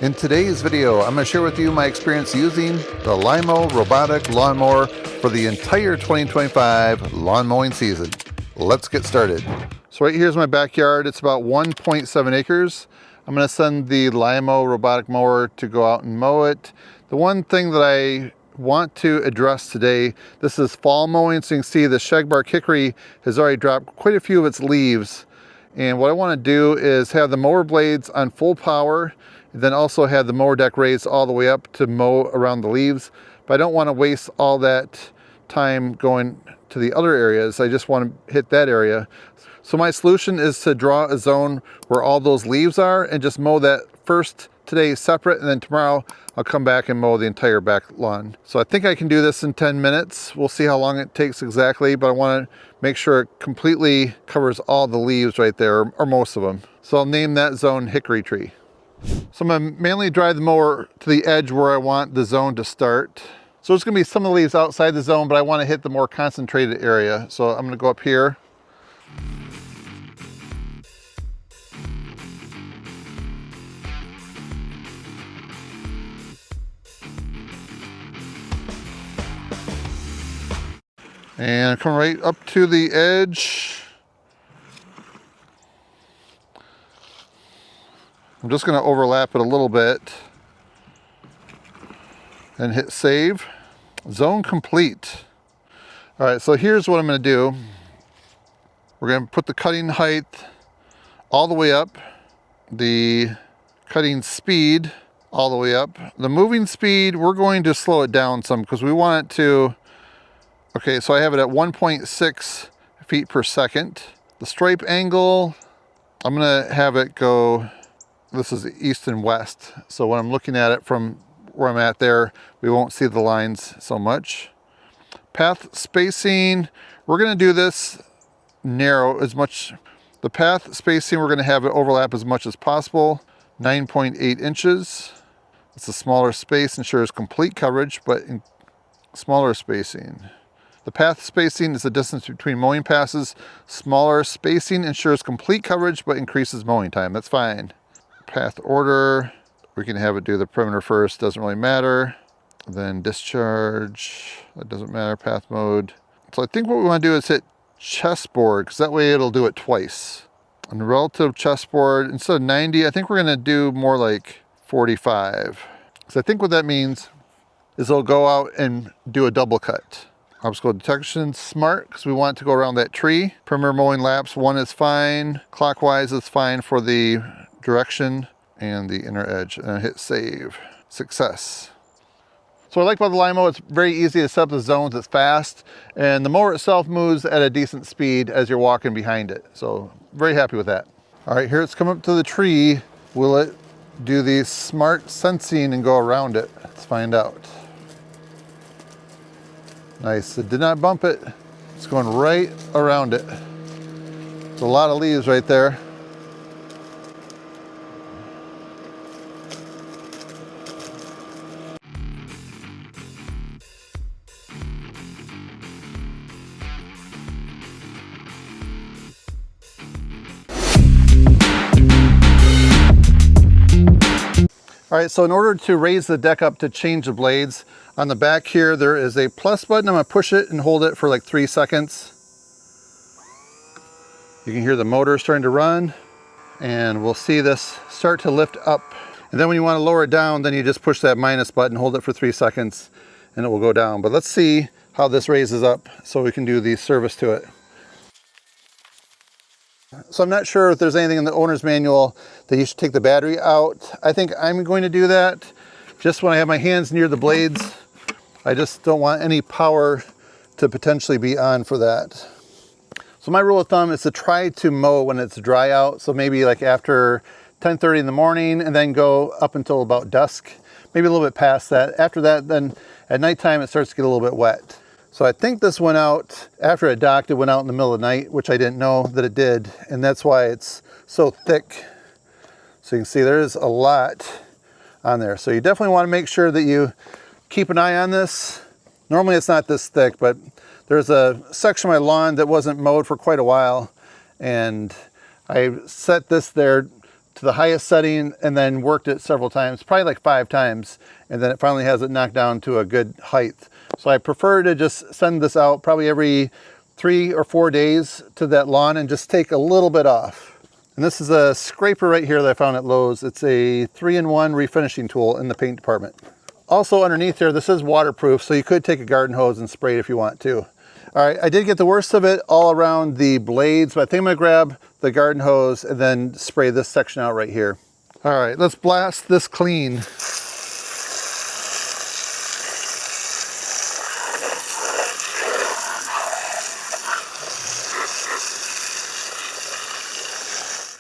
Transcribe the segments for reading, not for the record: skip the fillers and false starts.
In today's video, I'm going to share with you my experience using the Lymow robotic lawnmower for the entire 2025 lawn mowing season. Let's get started. So right here's my backyard. It's about 1.7 acres. I'm going to send the Lymow robotic mower to go out and mow it. The one thing that I want to address today, this is fall mowing, so you can see the shagbark hickory has already dropped quite a few of its leaves. And what I want to do is have the mower blades on full power, and then also have the mower deck raised all the way up to mow around the leaves. But I don't want to waste all that time going to the other areas. I just want to hit that area. So my solution is to draw a zone where all those leaves are and just mow that first today separate, and then tomorrow I'll come back and mow the entire back lawn. So I think I can do this in 10 minutes. We'll see how long it takes exactly, but I want to make sure it completely covers all the leaves right there, or most of them. So I'll name that zone Hickory Tree. So I'm going to manually drive the mower to the edge where I want the zone to start. So there's going to be some of the leaves outside the zone, but I want to hit the more concentrated area. So I'm going to go up here. And come right up to the edge. I'm just going to overlap it a little bit and hit save. Zone complete. All right, so here's what I'm going to do. We're going to put the cutting height all the way up, the cutting speed all the way up. The moving speed, we're going to slow it down some because we want it to, okay, so I have it at 1.6 feet per second. The stripe angle, I'm going to have it go, this is east and west. So when I'm looking at it from where I'm at there, we won't see the lines so much. Path spacing, we're going to do this narrow as much. The path spacing, we're going to have it overlap as much as possible. 9.8 inches. It's a smaller space, ensures complete coverage, but in smaller spacing. The path spacing is the distance between mowing passes. Smaller spacing ensures complete coverage, but increases mowing time. That's fine. Path order, we can have it do the perimeter first, doesn't really matter. Then discharge, that doesn't matter. Path mode. So I think what we want to do is hit chessboard, because that way it'll do it twice. On the relative chessboard, instead of 90, I think we're going to do more like 45. So I think what that means is it'll go out and do a double cut. Obstacle detection, smart, because we want it to go around that tree. Perimeter mowing laps, 1 is fine. Clockwise is fine for the direction and the inner edge. And I hit save. Success. So what I like about the Lymow, it's very easy to set up the zones, it's fast, and the mower itself moves at a decent speed as you're walking behind it. So very happy with that. All right, here it's come up to the tree. Will it do the smart sensing and go around it? Let's find out. Nice, it did not bump it. It's going right around it. There's a lot of leaves right there. All right, so in order to raise the deck up to change the blades, on the back here there is a plus button. I'm going to push it and hold it for like 3 seconds. You can hear the motor starting to run, and we'll see this start to lift up. And then when you want to lower it down, then you just push that minus button, hold it for 3 seconds, and it will go down. But let's see how this raises up so we can do the service to it. So I'm not sure if there's anything in the owner's manual that you should take the battery out. I think I'm going to do that just when I have my hands near the blades. I just don't want any power to potentially be on for that. So my rule of thumb is to try to mow when it's dry out. So maybe like after 10:30 in the morning, and then go up until about dusk, maybe a little bit past that. After that, then at nighttime it starts to get a little bit wet. So I think this went out after it docked. It went out in the middle of the night, which I didn't know that it did. And that's why it's so thick. So you can see there's a lot on there. So you definitely want to make sure that you keep an eye on this. Normally it's not this thick, but there's a section of my lawn that wasn't mowed for quite a while, and I set this there to the highest setting and then worked it several times, probably like 5 times, and then it finally has it knocked down to a good height. So I prefer to just send this out probably every 3 or 4 days to that lawn and just take a little bit off. And this is a scraper right here that I found at Lowe's. It's a 3-in-1 refinishing tool in the paint department. Also underneath here, this is waterproof, so you could take a garden hose and spray it if you want to. All right, I did get the worst of it all around the blades, but I think I'm gonna grab the garden hose and then spray this section out right here. All right, let's blast this clean.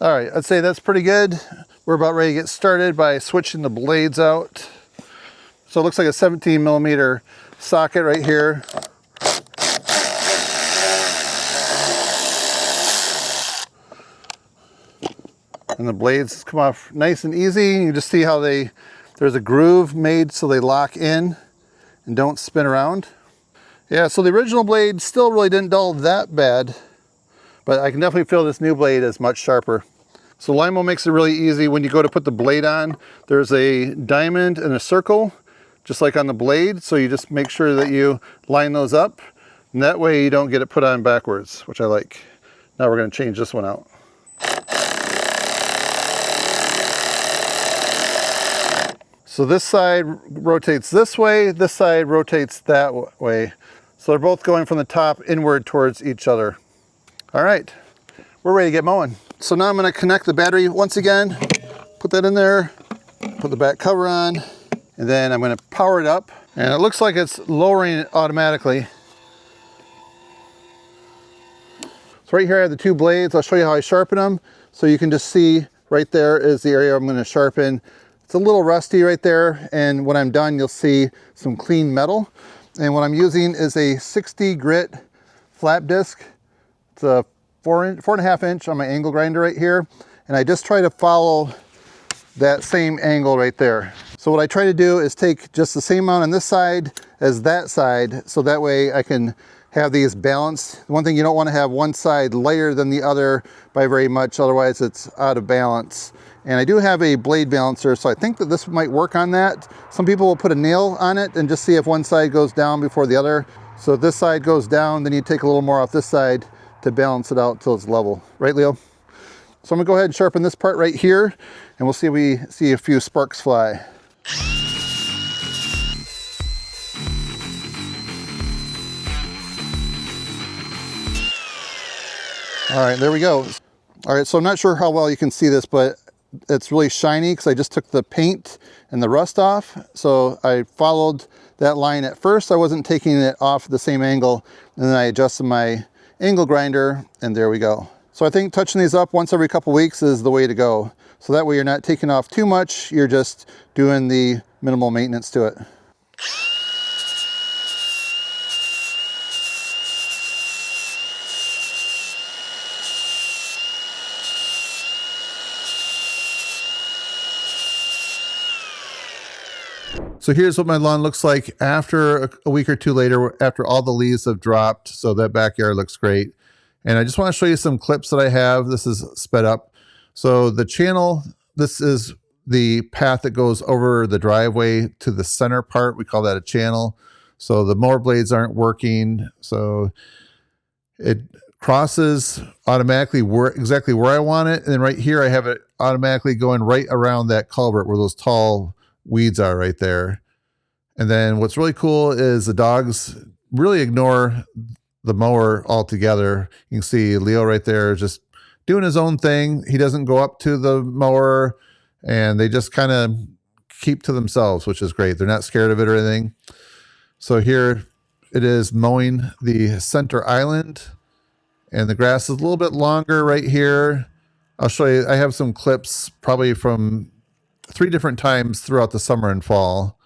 All right, I'd say that's pretty good. We're about ready to get started by switching the blades out. So it looks like a 17mm socket right here. And the blades come off nice and easy. You can just see how there's a groove made so they lock in and don't spin around. Yeah, so the original blade still really didn't dull that bad, but I can definitely feel this new blade is much sharper. So Lymow makes it really easy. When you go to put the blade on, there's a diamond and a circle, just like on the blade. So you just make sure that you line those up, and that way you don't get it put on backwards, which I like. Now we're gonna change this one out. So this side rotates this way, this side rotates that way. So they're both going from the top inward towards each other. All right, we're ready to get mowing. So now I'm gonna connect the battery once again, put that in there, put the back cover on, and then I'm gonna power it up. And it looks like it's lowering it automatically. So right here I have the 2 blades. I'll show you how I sharpen them. So you can just see right there is the area I'm gonna sharpen. It's a little rusty right there, and when I'm done, you'll see some clean metal. And what I'm using is a 60 grit flat disc. It's a 4.5 inch on my angle grinder right here. And I just try to follow that same angle right there. So what I try to do is take just the same amount on this side as that side, so that way I can have these balanced. One thing, you don't want to have one side lighter than the other by very much, otherwise it's out of balance. And I do have a blade balancer, so I think that this might work on that. Some people will put a nail on it and just see if one side goes down before the other. So if this side goes down, then you take a little more off this side to balance it out till it's level. Right, Leo? So I'm gonna go ahead and sharpen this part right here, and we'll see if we see a few sparks fly. All right, there we go. All right, so I'm not sure how well you can see this, but it's really shiny because I just took the paint and the rust off. So I followed that line at first. I wasn't taking it off the same angle, and then I adjusted my angle grinder, and there we go. So I think touching these up once every couple weeks is the way to go. So that way you're not taking off too much, you're just doing the minimal maintenance to it. So here's what my lawn looks like after a week or two later, after all the leaves have dropped. So that backyard looks great. And I just want to show you some clips that I have. This is sped up. So the channel, this is the path that goes over the driveway to the center part. We call that a channel. So the mower blades aren't working. So it crosses automatically exactly where I want it. And then right here, I have it automatically going right around that culvert where those tall weeds are right there. And then what's really cool is the dogs really ignore the mower altogether. You can see Leo right there just doing his own thing. He doesn't go up to the mower, and they just kind of keep to themselves, which is great. They're not scared of it or anything. So here it is mowing the center island, and the grass is a little bit longer right here. I'll show you. I have some clips probably from 3 different times throughout the summer and fall.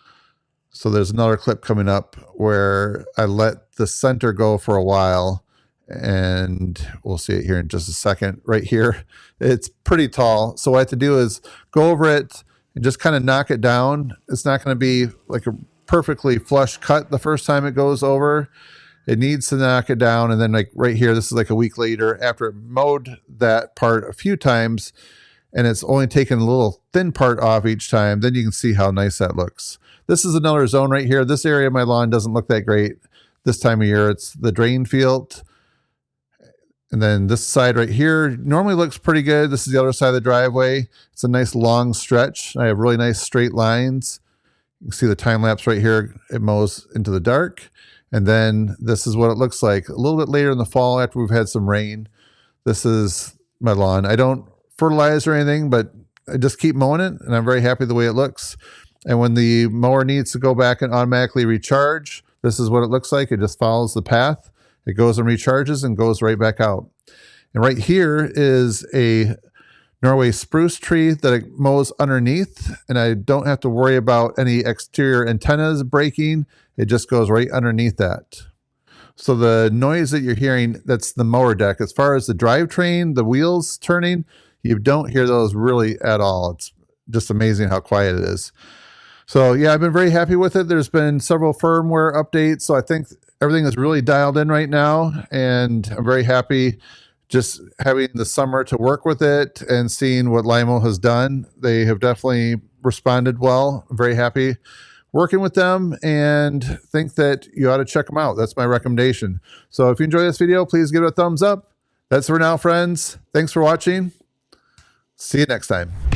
So there's another clip coming up where I let the center go for a while, and we'll see it here in just a second. Right here, it's pretty tall. So what I have to do is go over it and just kind of knock it down. It's not going to be like a perfectly flush cut the first time it goes over. It needs to knock it down. And then like right here, this is like a week later after it mowed that part a few times. and it's only taking a little thin part off each time, then you can see how nice that looks. This is another zone right here. This area of my lawn doesn't look that great this time of year. It's the drain field. And then this side right here normally looks pretty good. This is the other side of the driveway. It's a nice long stretch. I have really nice straight lines. You can see the time lapse right here. It mows into the dark. And then this is what it looks like a little bit later in the fall after we've had some rain. This is my lawn. I don't fertilize or anything, but I just keep mowing it, and I'm very happy the way it looks. And when the mower needs to go back and automatically recharge, this is what it looks like. It just follows the path. It goes and recharges and goes right back out. And right here is a Norway spruce tree that it mows underneath, and I don't have to worry about any exterior antennas breaking. It just goes right underneath that. So the noise that you're hearing, that's the mower deck. As far as the drivetrain, the wheels turning, you don't hear those really at all. It's just amazing how quiet it is. So yeah, I've been very happy with it. There's been several firmware updates, so I think everything is really dialed in right now, and I'm very happy just having the summer to work with it and seeing what Lymow has done. They have definitely responded well. I'm very happy working with them and think that you ought to check them out. That's my recommendation. So if you enjoy this video, please give it a thumbs up. That's for now, friends. Thanks for watching. See you next time.